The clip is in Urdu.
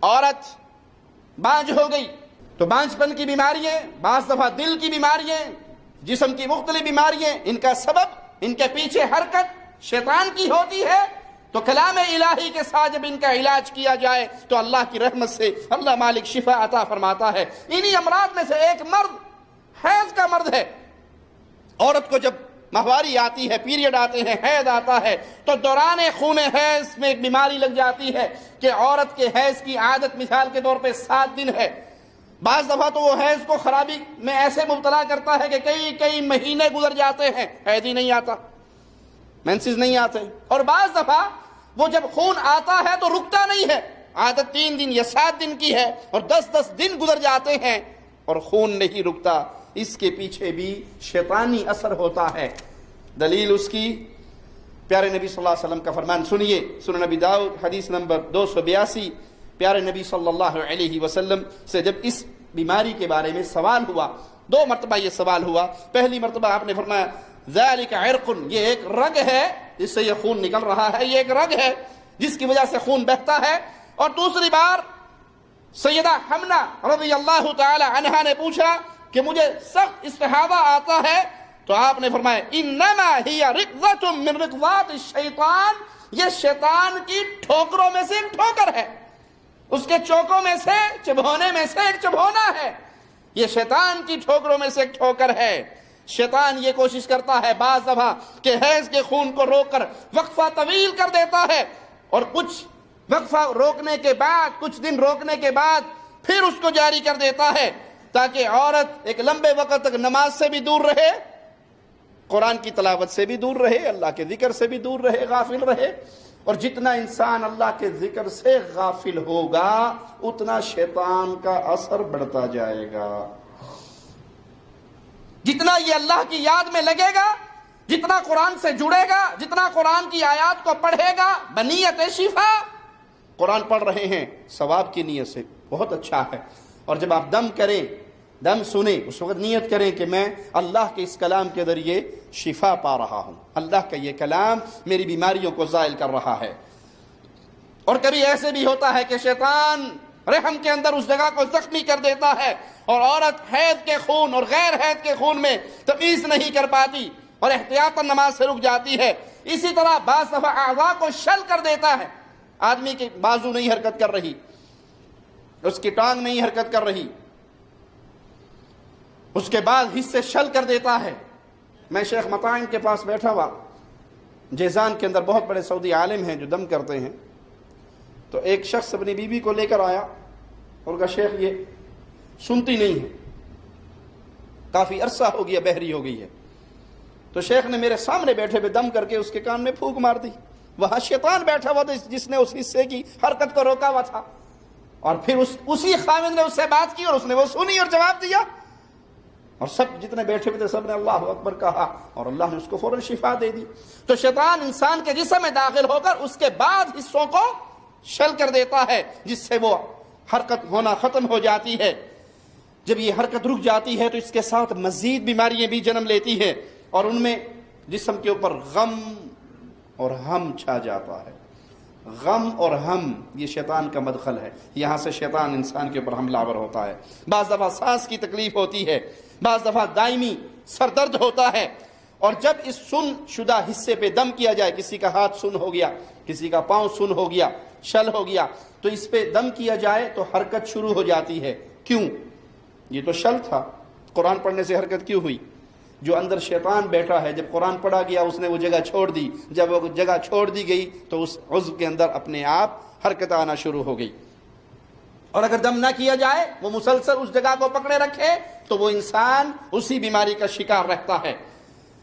عورت بانجھ ہو گئی تو بانجھ پن کی بیماریاں، بعض دفعہ دل کی بیماریاں، جسم کی مختلف بیماریاں، ان کا سبب، ان کے پیچھے حرکت شیطان کی ہوتی ہے۔ تو کلام الہی کے ساتھ جب ان کا علاج کیا جائے تو اللہ کی رحمت سے اللہ مالک شفا عطا فرماتا ہے۔ انہی امراض میں سے ایک مرض حیض کا مرض ہے۔ عورت کو جب ماہواری آتی ہے، پیریڈ آتے ہیں، حیض آتا ہے، تو دوران خون حیض میں ایک بیماری لگ جاتی ہے کہ عورت کے حیض کی عادت مثال کے طور پہ 7 دن ہے۔ بعض دفعہ تو وہ حیض کو خرابی میں ایسے مبتلا کرتا ہے کہ کئی مہینے گزر جاتے ہیں، حیض ہی نہیں آتا، مینسز نہیں آتے۔ اور بعض دفعہ وہ جب خون آتا ہے تو رکتا نہیں ہے، عادت 3 دن یا 7 دن کی ہے اور 10 دن گزر جاتے ہیں اور خون نہیں رکتا۔ اس کے پیچھے بھی شیطانی اثر ہوتا ہے۔ دلیل اس کی پیارے نبی صلی اللہ علیہ وسلم کا فرمان سنیے، سنن نبی داؤد حدیث نمبر 282۔ پیارے نبی صلی اللہ علیہ وسلم سے جب اس بیماری کے بارے میں سوال ہوا، 2 مرتبہ یہ سوال ہوا۔ پہلی مرتبہ آپ نے فرمایا ذالک عرق، یہ ایک رگ ہے جس سے یہ خون نکل رہا ہے، یہ ایک رگ ہے جس کی وجہ سے خون بہتا ہے۔ اور دوسری بار سیدہ حمنہ رضی اللہ تعالی عنہا نے پوچھا کہ مجھے سخت استحاضہ آتا ہے، تو آپ نے فرمایا انما ہی رقضۃ من رقضات الشیطان، یہ شیطان کی ٹھوکروں میں سے ایک ٹھوکر ہے، اس کے چوکوں میں سے، چبھونے میں سے ایک چبھونا ہے، یہ شیطان کی ٹھوکروں میں سے ایک ٹھوکر ہے۔ شیطان یہ کوشش کرتا ہے بعض دفعہ کہ حیض کے خون کو روک کر وقفہ طویل کر دیتا ہے، اور کچھ وقفہ روکنے کے بعد، کچھ دن روکنے کے بعد پھر اس کو جاری کر دیتا ہے، تاکہ عورت ایک لمبے وقت تک نماز سے بھی دور رہے، قرآن کی تلاوت سے بھی دور رہے، اللہ کے ذکر سے بھی دور رہے، غافل رہے۔ اور جتنا انسان اللہ کے ذکر سے غافل ہوگا اتنا شیطان کا اثر بڑھتا جائے گا۔ جتنا یہ اللہ کی یاد میں لگے گا، جتنا قرآن سے جڑے گا، جتنا قرآن کی آیات کو پڑھے گا بنیت شفا، قرآن پڑھ رہے ہیں ثواب کی نیت سے، بہت اچھا ہے۔ اور جب آپ دم کریں، دم سنیں، اس وقت نیت کریں کہ میں اللہ کے اس کلام کے ذریعے شفا پا رہا ہوں، اللہ کا یہ کلام میری بیماریوں کو زائل کر رہا ہے۔ اور کبھی ایسے بھی ہوتا ہے کہ شیطان رحم کے اندر اس جگہ کو زخمی کر دیتا ہے اور عورت حیض کے خون اور غیر حیض کے خون میں تمیز نہیں کر پاتی اور احتیاطاً نماز سے رک جاتی ہے۔ اسی طرح بعض دفعہ اعضاء کو شل کر دیتا ہے، آدمی کی بازو نہیں حرکت کر رہی، اس کی ٹانگ نہیں حرکت کر رہی، اس کے بعد حصے شل کر دیتا ہے۔ میں شیخ مطاعن کے پاس بیٹھا ہوا، جیزان کے اندر بہت بڑے سعودی عالم ہیں جو دم کرتے ہیں، تو ایک شخص اپنی بیوی کو لے کر آیا اور کہا شیخ یہ سنتی نہیں ہے، کافی عرصہ ہو گیا بہری ہو گئی ہے۔ تو شیخ نے میرے سامنے بیٹھے ہوئے دم کر کے اس کے کان میں پھونک مار دی۔ وہاں شیطان بیٹھا ہوا تھا جس نے اس حصے کی حرکت کو روکا ہوا تھا، اور پھر اسی خاوند نے اس سے بات کی اور اس نے وہ سنی اور جواب دیا، اور سب جتنے بیٹھے ہوئے تھے سب نے اللہ اکبر کہا اور اللہ نے اس کو فوراً شفا دے دی۔ تو شیطان انسان کے جسم میں داخل ہو کر اس کے بعد حصوں کو شل کر دیتا ہے، جس سے وہ حرکت ہونا ختم ہو جاتی ہے۔ جب یہ حرکت رک جاتی ہے تو اس کے ساتھ مزید بیماریاں بھی جنم لیتی ہیں، اور ان میں جسم کے اوپر غم اور ہم چھا جاتا ہے۔ غم اور ہم یہ شیطان کا مدخل ہے، یہاں سے شیطان انسان کے اوپر حملہ آور ہوتا ہے۔ بعض دفعہ سانس کی تکلیف ہوتی ہے، بعض دفعہ دائمی سر درد ہوتا ہے۔ اور جب اس سن شدہ حصے پہ دم کیا جائے، کسی کا ہاتھ سن ہو گیا، کسی کا پاؤں سن ہو گیا، شل ہو گیا، تو اس پہ دم کیا جائے تو حرکت شروع ہو جاتی ہے۔ کیوں؟ یہ تو شل تھا، قرآن پڑھنے سے حرکت کیوں ہوئی؟ جو اندر شیطان بیٹھا ہے، جب قرآن پڑھا گیا اس نے وہ جگہ چھوڑ دی، جب وہ جگہ چھوڑ دی گئی تو اس عضو کے اندر اپنے آپ حرکت آنا شروع ہو گئی۔ اور اگر دم نہ کیا جائے، وہ مسلسل اس جگہ کو پکڑے رکھے، تو وہ انسان اسی بیماری کا شکار رہتا ہے۔